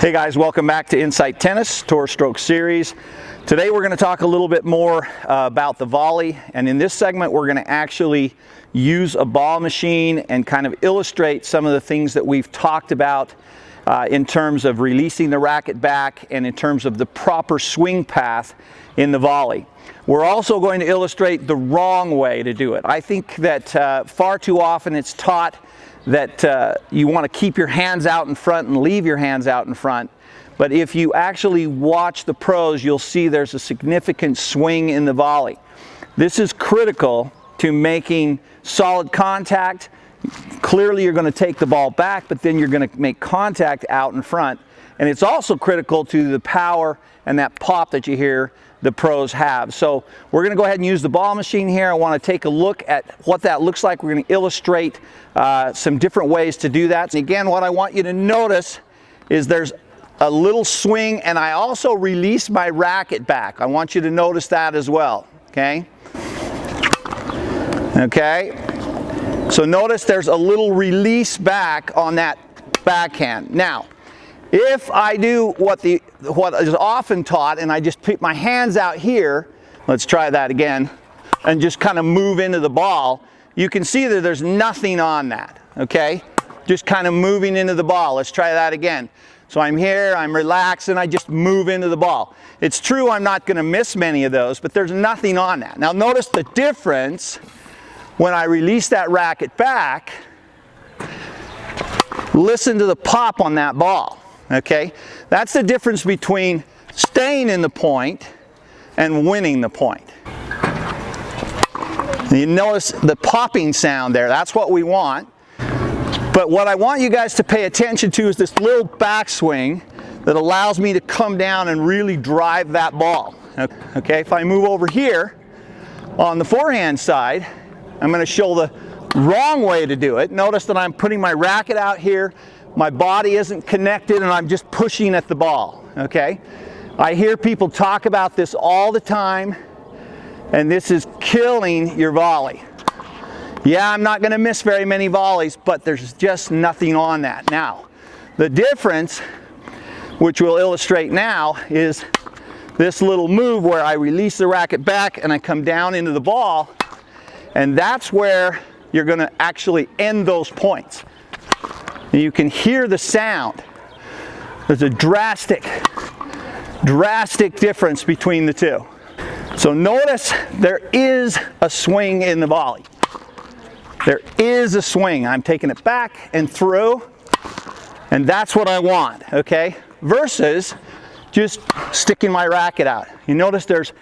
Hey guys, welcome back to Insight Tennis Tour Stroke Series. Today we're going to talk a little bit more about the volley, and in this segment we're going to actually use a ball machine and kind of illustrate some of the things that we've talked about in terms of releasing the racket back and in terms of the proper swing path in the volley. We're also going to illustrate the wrong way to do it. I think that far too often it's taught that you want to keep your hands out in front and leave your hands out in front. But if you actually watch the pros, you'll see there's a significant swing in the volley. This is critical to making solid contact. Clearly you're going to take the ball back, but then you're going to make contact out in front. And it's also critical to the power and that pop that you hear the pros have. So we're going to go ahead and use the ball machine here. I want to take a look at what that looks like. We're going to illustrate some different ways to do that. And again, what I want you to notice is there's a little swing, and I also release my racket back. I want you to notice that as well. Okay? Okay? So notice there's a little release back on that backhand. Now, if I do what is often taught, and I just put my hands out here, let's try that again, and just kind of move into the ball, you can see that there's nothing on that, okay? Just kind of moving into the ball. Let's try that again. So I'm here, I'm relaxed, and I just move into the ball. It's true I'm not going to miss many of those, but there's nothing on that. Now notice the difference when I release that racket back. Listen to the pop on that ball. Okay, that's the difference between staying in the point and winning the point. You notice the popping sound there. That's what we want. But what I want you guys to pay attention to is this little backswing that allows me to come down and really drive that ball. Okay, if I move over here on the forehand side, I'm going to show the wrong way to do it. Notice that I'm putting my racket out here. My body isn't connected and I'm just pushing at the ball, okay? I hear people talk about this all the time, and this is killing your volley. Yeah, I'm not gonna miss very many volleys, but there's just nothing on that. Now, the difference, which we'll illustrate now, is this little move where I release the racket back and I come down into the ball, and that's where you're gonna actually end those points. You can hear the sound. There's a drastic difference between the two. So notice there is a swing in the volley. There is a swing. I'm taking it back and through, and that's what I want, okay? Versus just sticking my racket out. You notice there's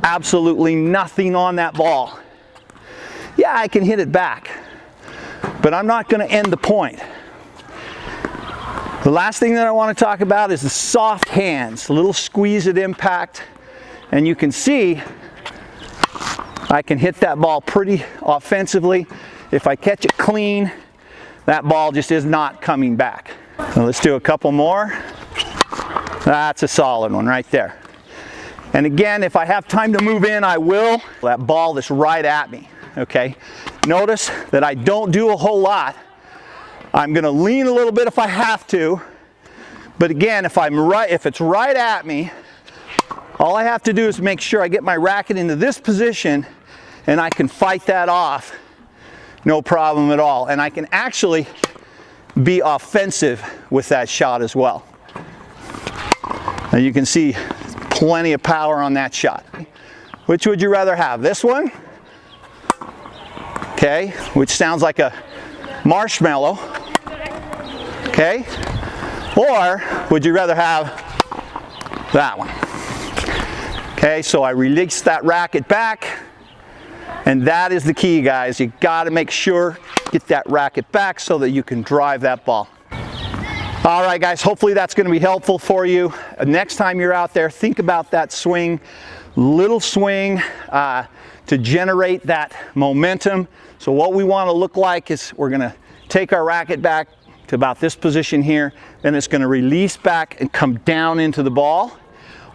absolutely nothing on that ball. Yeah, I can hit it back, but I'm not going to end the point. The last thing that I want to talk about is the soft hands, a little squeeze at impact, and you can see I can hit that ball pretty offensively. If I catch it clean, that ball just is not coming back. So let's do a couple more. That's a solid one right there. And again, if I have time to move in, I will. That ball that's right at me, okay? Notice that I don't do a whole lot. I'm going to lean a little bit if I have to, but again, if it's right at me, all I have to do is make sure I get my racket into this position and I can fight that off, no problem at all. And I can actually be offensive with that shot as well. And you can see plenty of power on that shot. Which would you rather have? This one? Okay, which sounds like a marshmallow. Okay, or would you rather have that one? Okay, so I release that racket back, and that is the key, guys. You got to make sure get that racket back so that you can drive that ball. All right, guys, hopefully that's going to be helpful for you. Next time you're out there, think about that swing, little swing to generate that momentum. So what we want to look like is we're going to take our racket back to about this position here, then it's going to release back and come down into the ball.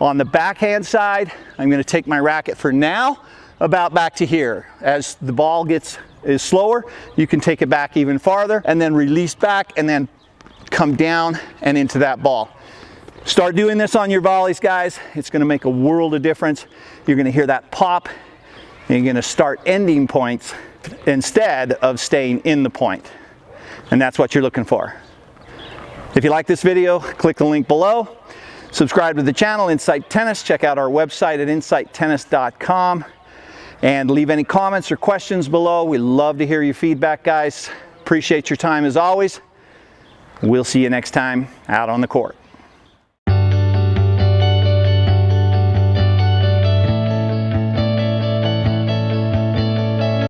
On the backhand side, I'm going to take my racket for now about back to here. As the ball is slower, you can take it back even farther and then release back and then come down and into that ball. Start doing this on your volleys, guys. It's going to make a world of difference. You're going to hear that pop, and you're going to start ending points instead of staying in the point. And that's what you're looking for. If you like this video, click the link below. Subscribe to the channel, Insight Tennis. Check out our website at insighttennis.com. And leave any comments or questions below. We love to hear your feedback, guys. Appreciate your time as always. We'll see you next time out on the court.